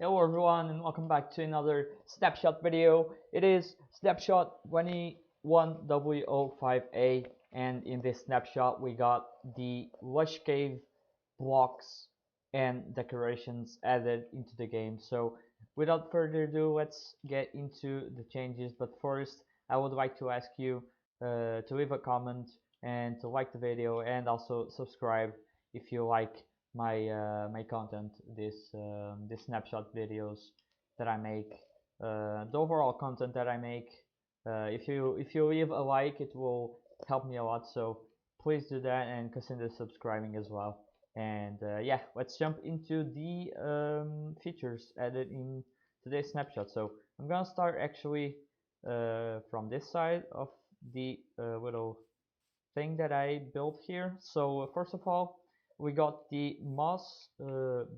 Hello everyone and welcome back to another snapshot video. It is snapshot 21W05A, and in this snapshot we got the Lush Cave blocks and decorations added into the game. So without further ado, let's get into the changes. But first I would like to ask you to leave a comment and to like the video, and also subscribe if you like my content, this snapshot videos that I make, the overall content that I make. If you leave a like, it will help me a lot. So please do that and consider subscribing as well. And yeah, let's jump into the features added in today's snapshot. So I'm gonna start actually from this side of the little thing that I built here. So first of all, we got the moss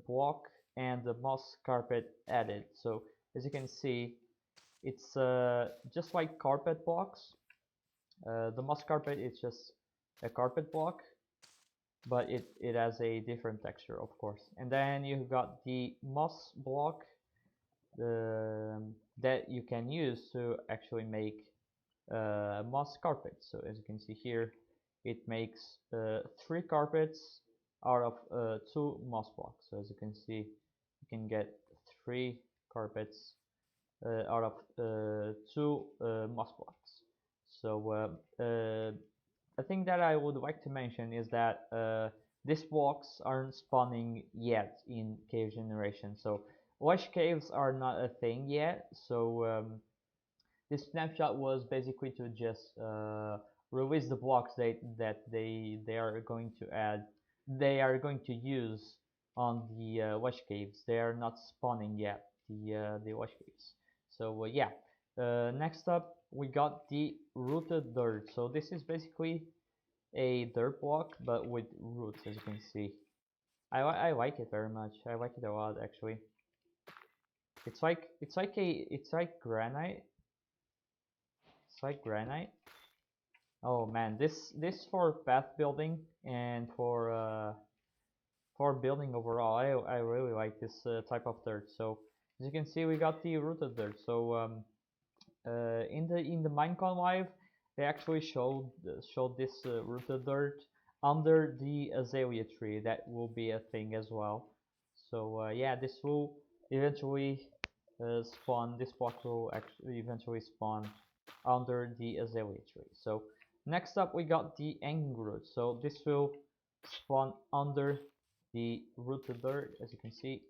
block and the moss carpet added. So as you can see, it's just like carpet blocks. The moss carpet is just a carpet block, but it has a different texture, of course. And then you got the moss block that you can use to actually make moss carpet. So as you can see here, it makes 3 carpets out of 2 moss blocks. So as you can see, you can get 3 carpets out of 2 moss blocks. So a thing that I would like to mention is that these blocks aren't spawning yet in cave generation. So lush caves are not a thing yet. So this snapshot was basically to just release the blocks that they are going to add, they are going to use on the lush caves. They are not spawning yet, the lush caves. So yeah, next up we got the rooted dirt. So this is basically a dirt block but with roots, as you can see. I like it very much. I like it a lot actually. It's like granite. It's like granite. Oh man, this for path building and for building overall. I really like this type of dirt. So as you can see, we got the rooted dirt. So in the Minecon live, they actually showed this rooted dirt under the azalea tree. That will be a thing as well. So yeah, this will eventually spawn. This block will actually eventually spawn under the azalea tree. So next up we got the hanging root. So this will spawn under the rooted dirt, as you can see.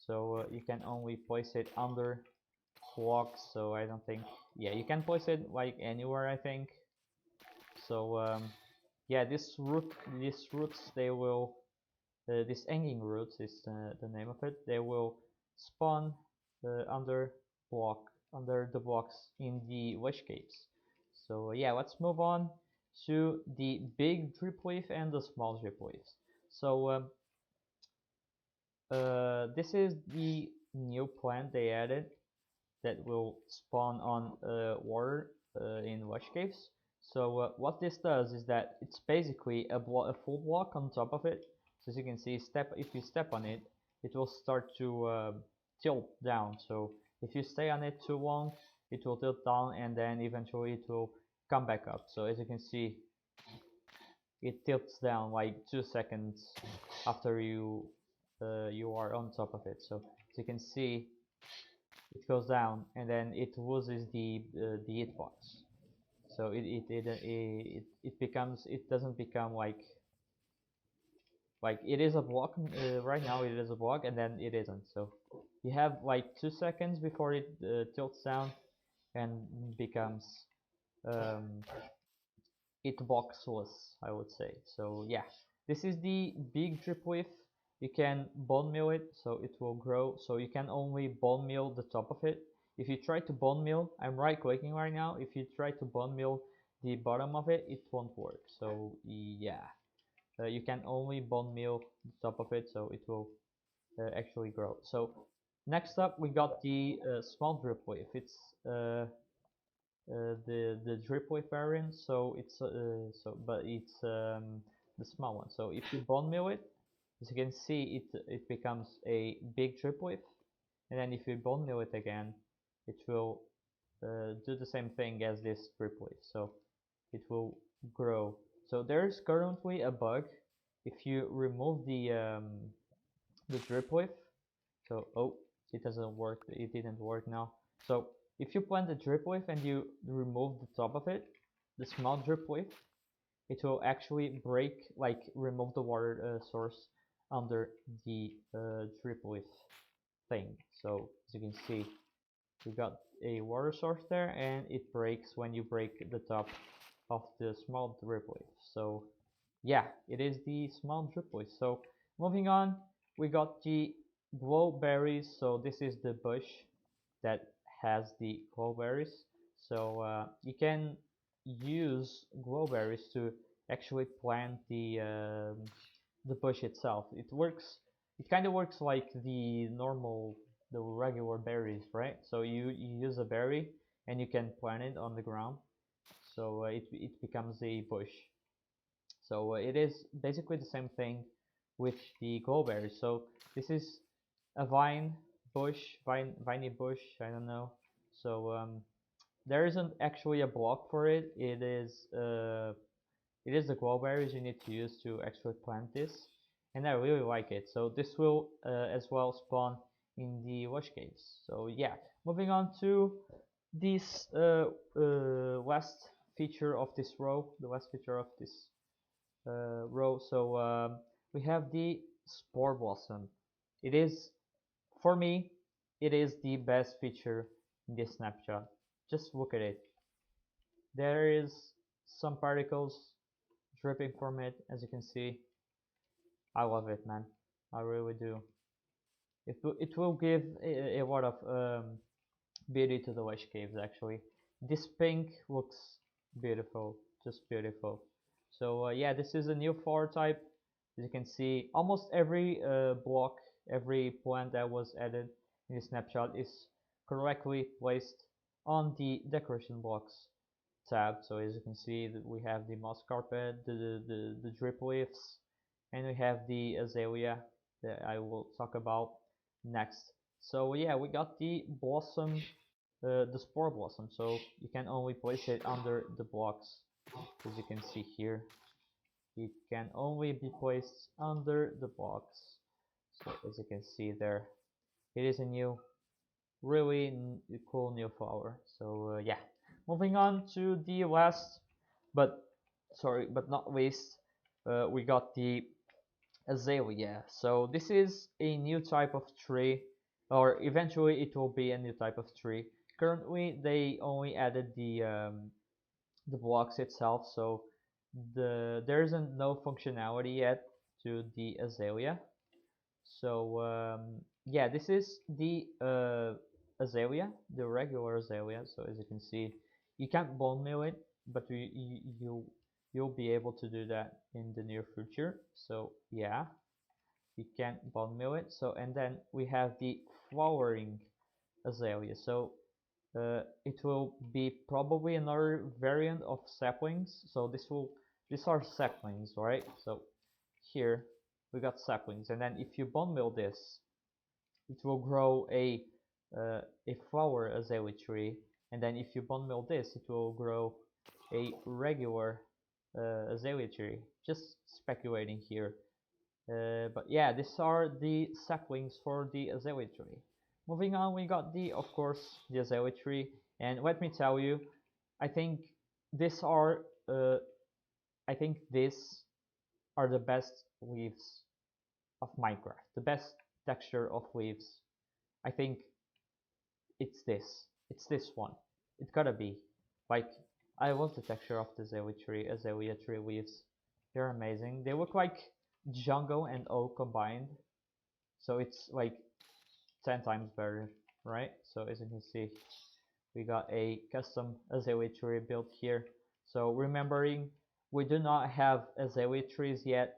So you can only place it under blocks. So I don't think, yeah, you can place it like anywhere, I think. So yeah, these roots, they will this hanging roots is the name of it. They will spawn under under the blocks in the lush caves. So yeah, let's move on to the big drip leaf and the small drip leaves. So this is the new plant they added that will spawn on water in lush caves. So what this does is that it's basically a full block on top of it. So as you can see, if you step on it, it will start to tilt down. So if you stay on it too long, it will tilt down, and then eventually it will come back up. So as you can see, it tilts down like 2 seconds after you are on top of it. So as you can see, it goes down and then it loses the hitbox. So it becomes, it doesn't become like it is a block. Right now it is a block and then it isn't. So you have like 2 seconds before it tilts down and becomes um, hitboxless, I would say. So yeah, this is the big drip leaf. You can bone meal it, so it will grow. So you can only bone meal the top of it. If you try to bone meal, I'm right clicking right now. If you try to bone meal the bottom of it, it won't work. So yeah, you can only bone meal the top of it, so it will actually grow. So next up, we got the small drip leaf. It's the drip leaf variant. So it's but it's the small one. So if you bone meal it, as you can see, it becomes a big drip leaf. and then if you bone meal it again, it will do the same thing as this drip leaf, so it will grow. So there's currently a bug if you remove the drip leaf. So it doesn't work. It didn't work now. So if you plant the drip leaf and you remove the top of it, the small drip leaf, it will actually break, like remove the water source under the drip leaf thing. So as you can see, we got a water source there, and it breaks when you break the top of the small drip leaf. So yeah, it is the small drip leaf. So moving on, we got the glowberries. So this is the bush that has the glowberries. So you can use glowberries to actually plant the bush itself. It works. It kind of works like the regular berries, right? So you use a berry and you can plant it on the ground. So it becomes a bush. So it is basically the same thing with the glowberries. So this is a viney bush, I don't know. So there isn't actually a block for it. It is the glowberries you need to use to actually plant this, and I really like it. So this will as well spawn in the lush caves. So yeah, moving on to this last feature of this row, the last feature of this row. So we have the spore blossom. It is, for me, it is the best feature in this snapshot. Just look at it. There is some particles dripping from it, as you can see. I love it, man. I really do. It will give a lot of beauty to the lush caves, actually. This pink looks beautiful, just beautiful. So yeah, this is a new flower type. As you can see, almost every block, every plant that was added in the snapshot is correctly placed on the decoration blocks tab. So as you can see, we have the moss carpet, the drip leaves, and we have the azalea that I will talk about next. So yeah, we got the blossom, the spore blossom. So you can only place it under the blocks, as you can see here. It can only be placed under the blocks. So as you can see there, it is a new, really cool new flower. So yeah, moving on to the last, but not least, we got the azalea. So this is a new type of tree, or eventually it will be a new type of tree. Currently, they only added the blocks itself, so there isn't no functionality yet to the azalea. So yeah, this is the azalea, the regular azalea. So as you can see, you can't bone meal it, but you'll be able to do that in the near future. So yeah, you can bone meal it. So and then we have the flowering azalea. So it will be probably another variant of saplings. So these are saplings, right? So here we got saplings, and then if you bone meal this, it will grow a flower azalea tree, and then if you bone meal this, it will grow a regular azalea tree. Just speculating here. But yeah, these are the saplings for the azalea tree. Moving on, we got of course, the azalea tree, and let me tell you, I think these are, I think these are the best leaves of Minecraft, the best texture of leaves. I think it's this one. It gotta be. Like, I love the texture of the azalea tree leaves. They're amazing. They look like jungle and oak combined. So it's like 10 times better, right? So as you can see, we got a custom azalea tree built here. So remembering, we do not have azalea trees yet.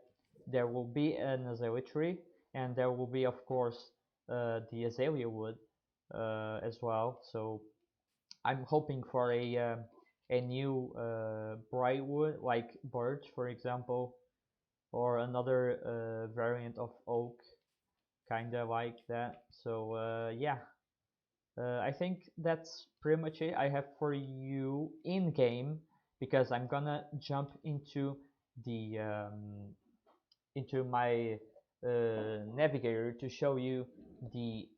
There will be an azalea tree, and there will be, of course, the azalea wood as well. So I'm hoping for a new bright wood like birch, for example, or another variant of oak. kind of like that. So yeah, I think that's pretty much it I have for you in game, because I'm gonna jump the into my navigator to show you the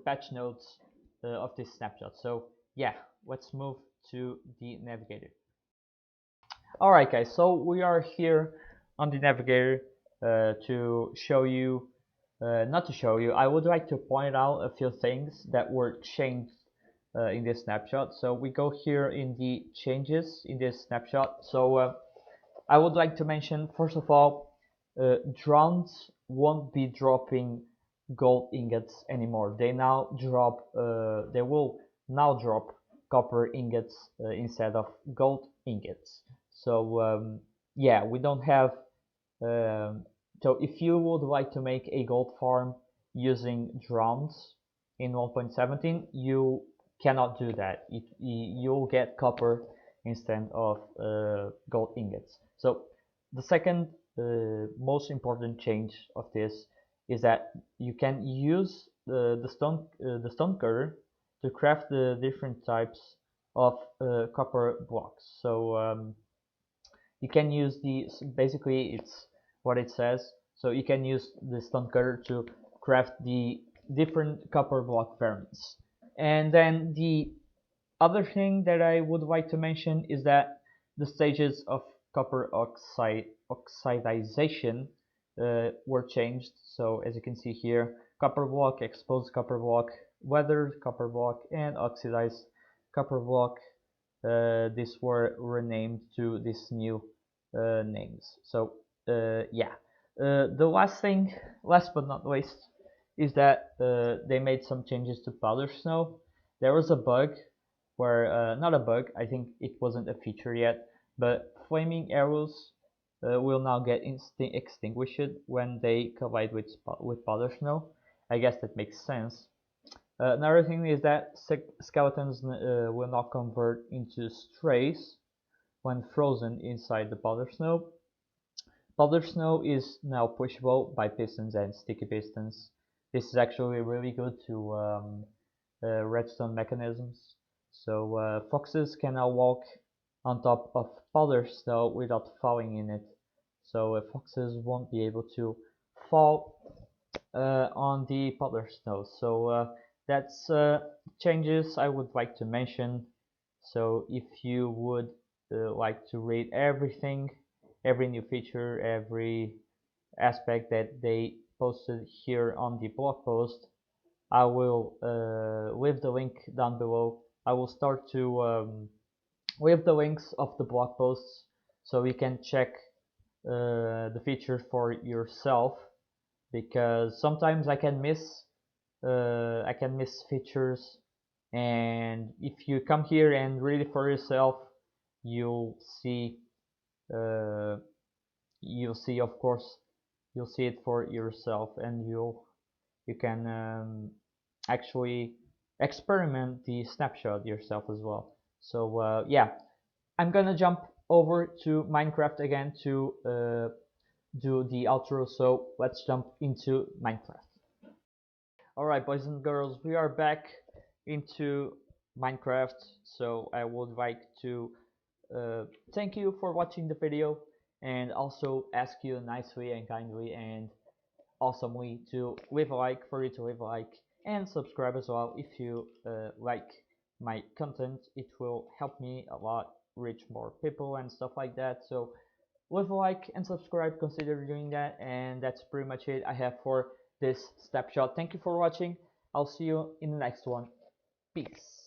patch notes of this snapshot. So yeah, let's move to the navigator. Alright guys, so we are here on the navigator to show you, not to show you, I would like to point out a few things that were changed in this snapshot. So we go here in the changes in this snapshot. So I would like to mention, first of all, drones won't be dropping gold ingots anymore. They will now drop copper ingots instead of gold ingots. So yeah, we don't have. Um, so if you would like to make a gold farm using drones in 1.17, you cannot do that. You'll get copper instead of gold ingots. So the second most important change of this is that you can use the stone cutter to craft the different types of copper blocks. So you can use basically it's what it says. So you can use the stone cutter to craft the different copper block variants. And then the other thing that I would like to mention is that the stages of copper oxidization were changed. So as you can see here, copper block, exposed copper block, weathered copper block, and oxidized copper block, these were renamed to these new names. So yeah, the last but not least, is that they made some changes to powder snow. There was a bug where, not a bug, I think it wasn't a feature yet, but flaming arrows will now get extinguished when they collide with powder snow. I guess that makes sense. Another thing is that skeletons will not convert into strays when frozen inside the powder snow. Powder snow is now pushable by pistons and sticky pistons. This is actually really good to redstone mechanisms. So foxes can now walk on top of powder snow without falling in it. So foxes won't be able to fall on the powder snow. So that's changes I would like to mention. So if you would like to read everything, every new feature, every aspect that they posted here on the blog post, I will leave the link down below. I will start to leave the links of the blog posts so you can check the features for yourself, because sometimes I can miss features, and if you come here and read it for yourself, you'll see uh, of course you'll see it for yourself, and you can actually experiment the snapshot yourself as well. So yeah, I'm gonna jump over to Minecraft again to do the outro, so let's jump into Minecraft. Alright boys and girls, we are back into Minecraft. So I would like to thank you for watching the video, and also ask you nicely and kindly and awesomely to leave a like, for you to leave a like and subscribe as well if you like my content. It will help me a lot reach more people and stuff like that. So leave a like and subscribe, consider doing that, and that's pretty much it I have for this snapshot. Thank you for watching. I'll see you in the next one. Peace.